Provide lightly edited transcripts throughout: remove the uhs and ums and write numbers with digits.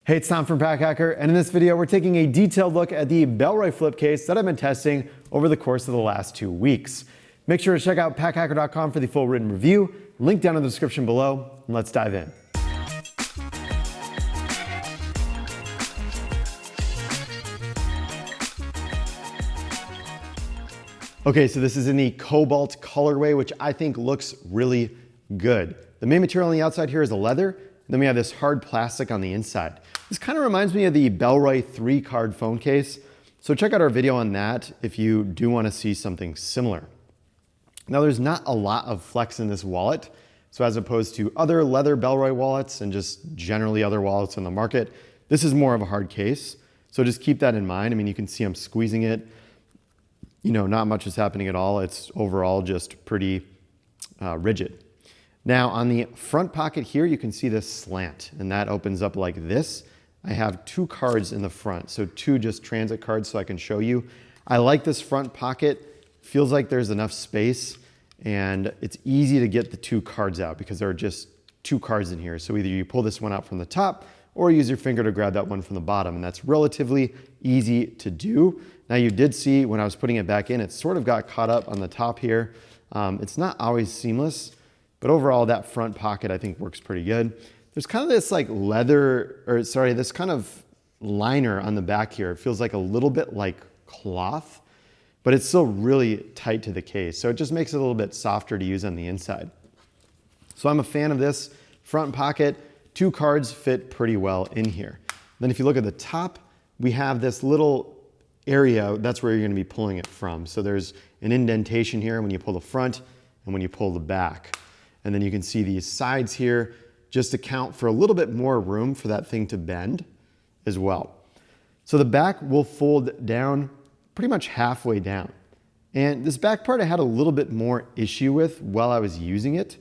Hey, it's Tom from Pack Hacker, and in this video, we're taking a detailed look at the Bellroy flip case that I've been testing over the course of the last 2 weeks. Make sure to check out packhacker.com for the full written review, link down in the description below, and let's dive in. Okay, so this is in the Cobalt Colorway, which I think looks really good. The main material on the outside here is a leather, and then we have this hard plastic on the inside. This kind of reminds me of the Bellroy 3-card phone case, so check out our video on that if you do want to see something similar. Now, there's not a lot of flex in this wallet, so as opposed to other leather Bellroy wallets and just generally other wallets on the market, this is more of a hard case, so just keep that in mind. I mean, you can see I'm squeezing it. You know, not much is happening at all. It's overall just pretty rigid. Now, on the front pocket here, you can see this slant, and that opens up like this. I have 2 cards in the front, so 2 just transit cards so I can show you. I like this front pocket. Feels like there's enough space, and it's easy to get the 2 cards out because there are just 2 cards in here. So either you pull this one out from the top or use your finger to grab that one from the bottom, and that's relatively easy to do. Now, you did see when I was putting it back in, it sort of got caught up on the top here. It's not always seamless, but overall that front pocket I think works pretty good. There's kind of this like this kind of liner on the back here. It feels like a little bit like cloth, but it's still really tight to the case. So it just makes it a little bit softer to use on the inside. So I'm a fan of this front pocket. 2 cards fit pretty well in here. Then if you look at the top, we have this little area, that's where you're going to be pulling it from. So there's an indentation here when you pull the front and when you pull the back. And then you can see these sides here just account for a little bit more room for that thing to bend as well. So the back will fold down pretty much halfway down. And this back part I had a little bit more issue with while I was using it,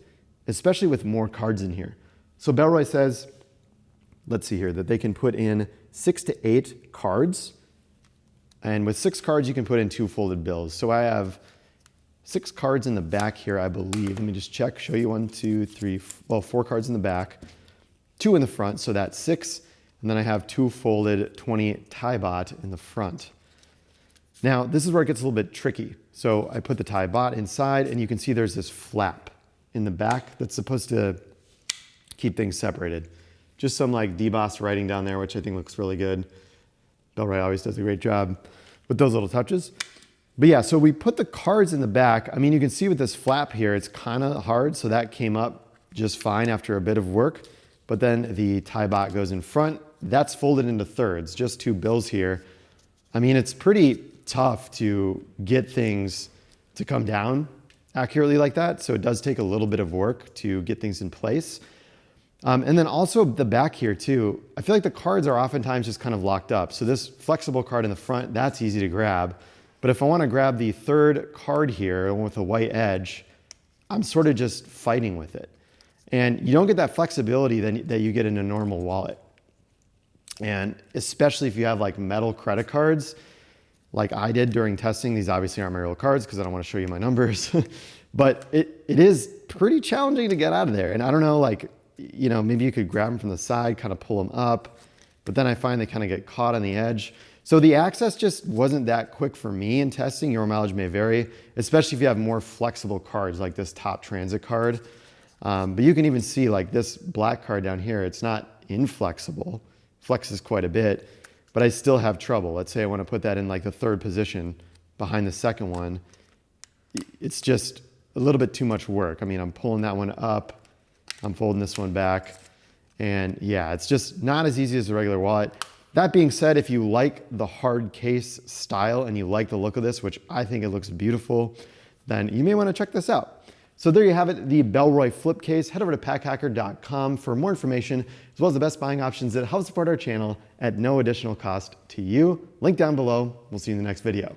especially with more cards in here. So Bellroy says, let's see here, that they can put in 6 to 8 cards. And with 6 cards, you can put in 2 folded bills. So I have 6 cards in the back here, I believe. Let me just check, show you 1, 2, 3, 4 cards in the back, 2 in the front, so that's 6. And then I have 2 folded 20 tie bot in the front. Now, this is where it gets a little bit tricky. So I put the tie bot inside, and you can see there's this flap in the back that's supposed to keep things separated. Just some like debossed writing down there, which I think looks really good. Bellroy always does a great job with those little touches. But yeah, so we put the cards in the back. I mean, you can see with this flap here, it's kind of hard, so that came up just fine after a bit of work. But then the tie bot goes in front. That's folded into thirds, just 2 bills here. I mean, it's pretty tough to get things to come down accurately like that, so it does take a little bit of work to get things in place. And then also the back here too, I feel like the cards are oftentimes just kind of locked up. So this flexible card in the front, that's easy to grab. But if I want to grab the 3rd card here with a white edge, I'm sort of just fighting with it. And you don't get that flexibility that you get in a normal wallet. And especially if you have like metal credit cards, like I did during testing. These obviously aren't my real cards because I don't want to show you my numbers. But it is pretty challenging to get out of there. And I don't know, like, you know, maybe you could grab them from the side, kind of pull them up, but then I find they kind of get caught on the edge. So the access just wasn't that quick for me in testing. Your mileage may vary, especially if you have more flexible cards like this top transit card. But you can even see like this black card down here, it's not inflexible, flexes quite a bit, but I still have trouble. Let's say I want to put that in like the 3rd position behind the 2nd one. It's just a little bit too much work. I mean, I'm pulling that one up, I'm folding this one back, and yeah, it's just not as easy as a regular wallet. That being said, if you like the hard case style and you like the look of this, which I think it looks beautiful, then you may want to check this out. So there you have it, the Bellroy flip case. Head over to packhacker.com for more information, as well as the best buying options that help support our channel at no additional cost to you. Link down below. We'll see you in the next video.